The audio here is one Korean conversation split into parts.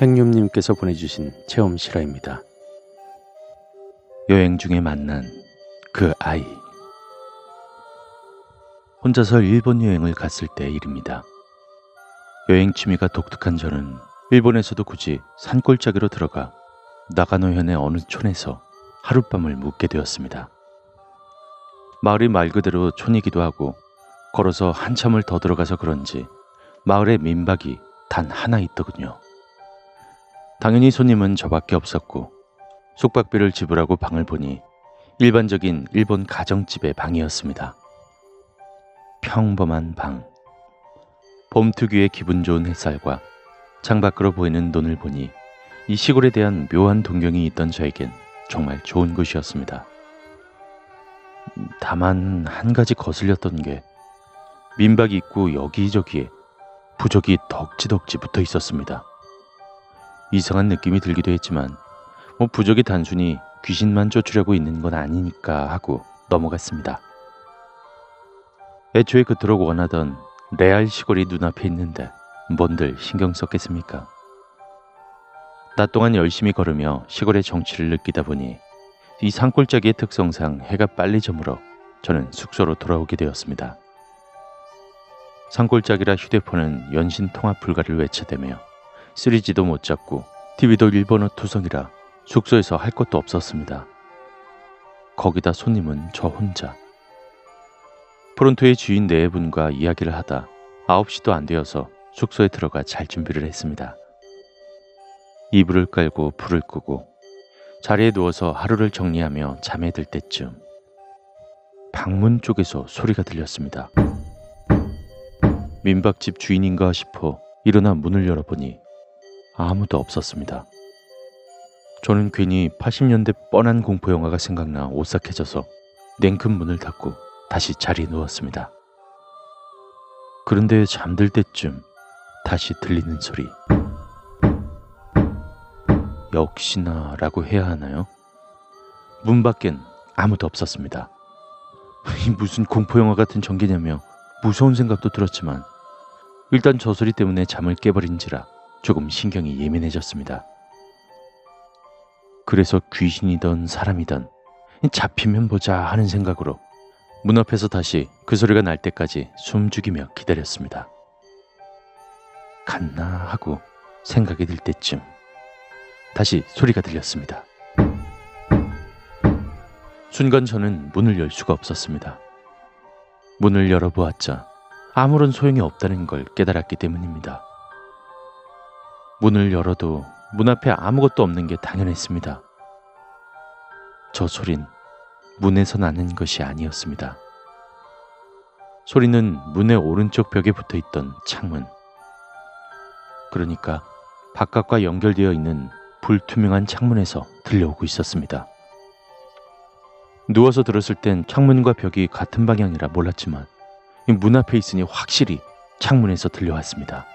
행님께서 보내주신 체험 실화입니다. 여행 중에 만난 그 아이. 혼자서 일본 여행을 갔을 때 일입니다. 여행 취미가 독특한 저는 일본에서도 굳이 산골짜기로 들어가 나가노현의 어느 촌에서 하룻밤을 묵게 되었습니다. 마을이 말 그대로 촌이기도 하고 걸어서 한참을 더 들어가서 그런지 마을에 민박이 단 하나 있더군요. 당연히 손님은 저밖에 없었고 숙박비를 지불하고 방을 보니 일반적인 일본 가정집의 방이었습니다. 평범한 방. 봄 특유의 기분 좋은 햇살과 창밖으로 보이는 논을 보니 이 시골에 대한 묘한 동경이 있던 저에겐 정말 좋은 곳이었습니다. 다만 한 가지 거슬렸던 게 민박 입구 여기저기에 부적이 덕지덕지 붙어 있었습니다. 이상한 느낌이 들기도 했지만 부적이 단순히 귀신만 쫓으려고 있는 건 아니니까 하고 넘어갔습니다. 애초에 그토록 원하던 레알 시골이 눈앞에 있는데 뭔들 신경 썼겠습니까? 낮 동안 열심히 걸으며 시골의 정취를 느끼다 보니 이 산골짜기의 특성상 해가 빨리 저물어 저는 숙소로 돌아오게 되었습니다. 산골짜기라 휴대폰은 연신 통화 불가를 외쳐대며 3G도 못 잡고 TV도 일본어 투성이라 숙소에서 할 것도 없었습니다. 거기다 손님은 저 혼자. 프론토의 주인 네 분과 이야기를 하다 9시도 안 되어서 숙소에 들어가 잘 준비를 했습니다. 이불을 깔고 불을 끄고 자리에 누워서 하루를 정리하며 잠에 들 때쯤 방문 쪽에서 소리가 들렸습니다. 민박집 주인인가 싶어 일어나 문을 열어보니 아무도 없었습니다. 저는 괜히 80년대 뻔한 공포영화가 생각나 오싹해져서 냉큼 문을 닫고 다시 자리에 누웠습니다. 그런데 잠들 때쯤 다시 들리는 소리. 역시나 라고 해야 하나요? 문 밖엔 아무도 없었습니다. 무슨 공포영화 같은 전개냐며 무서운 생각도 들었지만 일단 저 소리 때문에 잠을 깨버린지라 조금 신경이 예민해졌습니다. 그래서 귀신이든 사람이든 잡히면 보자 하는 생각으로 문 앞에서 다시 그 소리가 날 때까지 숨죽이며 기다렸습니다. 갔나 하고 생각이 들 때쯤 다시 소리가 들렸습니다. 순간 저는 문을 열 수가 없었습니다. 문을 열어보았자 아무런 소용이 없다는 걸 깨달았기 때문입니다. 문을 열어도 문 앞에 아무것도 없는 게 당연했습니다. 저 소린 문에서 나는 것이 아니었습니다. 소리는 문의 오른쪽 벽에 붙어있던 창문, 그러니까 바깥과 연결되어 있는 불투명한 창문에서 들려오고 있었습니다. 누워서 들었을 땐 창문과 벽이 같은 방향이라 몰랐지만 문 앞에 있으니 확실히 창문에서 들려왔습니다.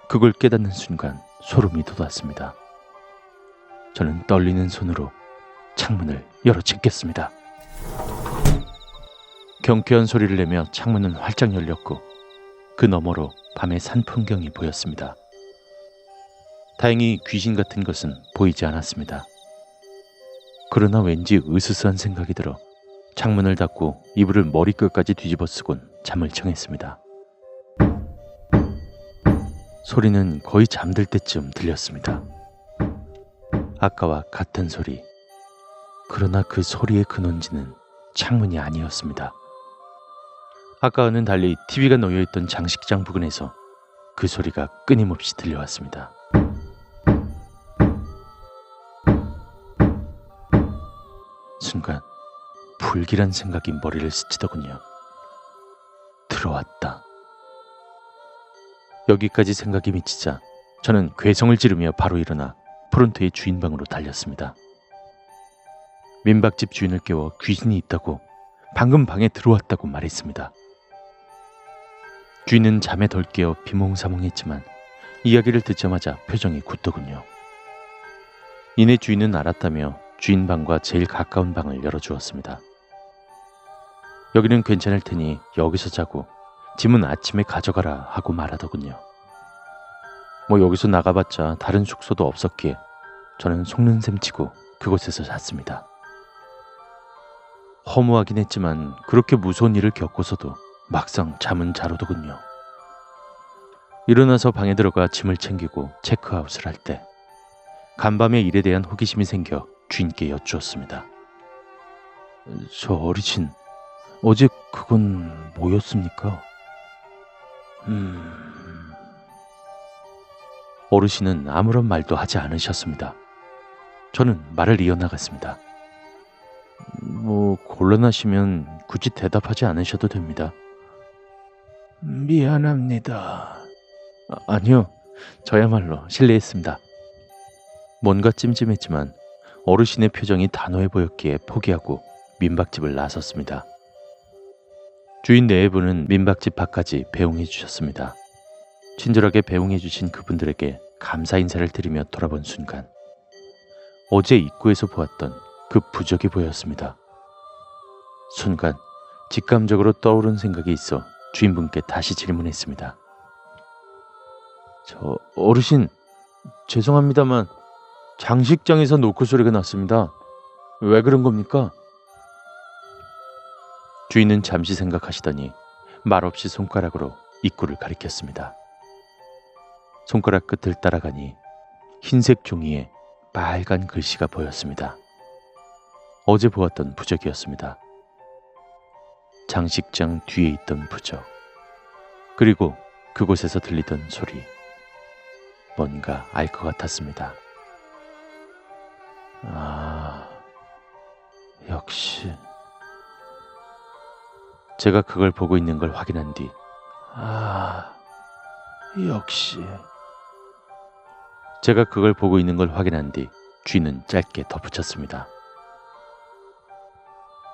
그걸 깨닫는 순간 소름이 돋았습니다. 저는 떨리는 손으로 창문을 열어 제꼈습니다. 경쾌한 소리를 내며 창문은 활짝 열렸고 그 너머로 밤의 산 풍경이 보였습니다. 다행히 귀신 같은 것은 보이지 않았습니다. 그러나 왠지 으스스한 생각이 들어 창문을 닫고 이불을 머리끝까지 뒤집어 쓰곤 잠을 청했습니다. 소리는 거의 잠들 때쯤 들렸습니다. 아까와 같은 소리. 그러나 그 소리의 근원지는 창문이 아니었습니다. 아까와는 달리 TV가 놓여있던 장식장 부근에서 그 소리가 끊임없이 들려왔습니다. 순간 불길한 생각이 머리를 스치더군요. 들어왔다. 여기까지 생각이 미치자 저는 괴성을 지르며 바로 일어나 프론트의 주인 방으로 달렸습니다. 민박집 주인을 깨워 귀신이 있다고 방금 방에 들어왔다고 말했습니다. 주인은 잠에 덜 깨어 비몽사몽했지만 이야기를 듣자마자 표정이 굳더군요. 이내 주인은 알았다며 주인 방과 제일 가까운 방을 열어주었습니다. 여기는 괜찮을 테니 여기서 자고 짐은 아침에 가져가라 하고 말하더군요. 뭐 여기서 나가봤자 다른 숙소도 없었기에 저는 속는 셈 치고 그곳에서 잤습니다. 허무하긴 했지만 그렇게 무서운 일을 겪고서도 막상 잠은 잘 오더군요. 일어나서 방에 들어가 짐을 챙기고 체크아웃을 할 때 간밤의 일에 대한 호기심이 생겨 주인께 여쭈었습니다. 저 어르신, 어제 그건 뭐였습니까? 어르신은 아무런 말도 하지 않으셨습니다. 저는 말을 이어나갔습니다. 뭐 곤란하시면 굳이 대답하지 않으셔도 됩니다. 미안합니다. 아니요, 저야말로 실례했습니다. 뭔가 찜찜했지만 어르신의 표정이 단호해 보였기에 포기하고 민박집을 나섰습니다. 주인 네 분은 민박집 밖까지 배웅해 주셨습니다. 친절하게 배웅해 주신 그분들에게 감사 인사를 드리며 돌아본 순간 어제 입구에서 보았던 그 부적이 보였습니다. 순간 직감적으로 떠오른 생각이 있어 주인분께 다시 질문했습니다. 저 어르신, 죄송합니다만 장식장에서 노크 소리가 났습니다. 왜 그런 겁니까? 주인은 잠시 생각하시더니 말없이 손가락으로 입구를 가리켰습니다. 손가락 끝을 따라가니 흰색 종이에 빨간 글씨가 보였습니다. 어제 보았던 부적이었습니다. 장식장 뒤에 있던 부적, 그리고 그곳에서 들리던 소리, 뭔가 알 것 같았습니다. 아, 역시. 제가 그걸 보고 있는 걸 확인한 뒤, 역시. 제가 그걸 보고 있는 걸 확인한 뒤 쥐는 짧게 덧붙였습니다.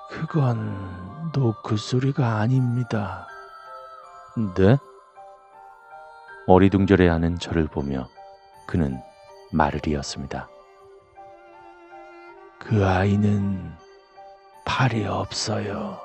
그건 노크 소리가 아닙니다. 네? 어리둥절해하는 저를 보며 그는 말을 이었습니다. 그 아이는 팔이 없어요.